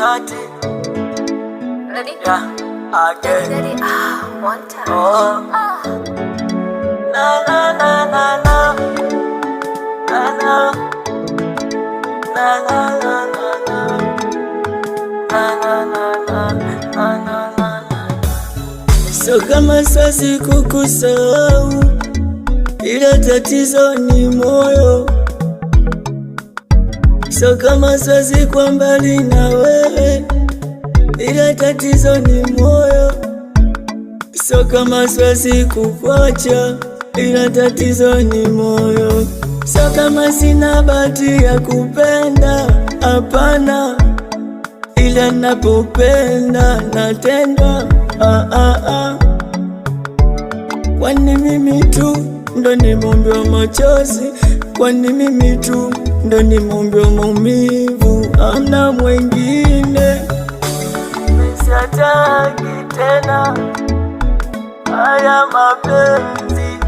hati. Ready? Yeah, again. Ready? One time. Oh. Na na na na na. Na na. Na na na na na. Na na na na. Na na na na. So kama sasi kukusahau, ila tatizo ni moyo. So kama sasi kwa mbali na wewe, ila tatizo ni moyo. So kama sasi kukuacha, ila tatizo ni moyo. So kama sina bahati ya kupenda, hapana, ila napopenda natendwa. Kwani mimi tu ndo ni muumbi wa machozi? Kwani mimi tu ndo ni muumbi wa maumivu? Hamna mwengine. Siataki tena haya mapenzi.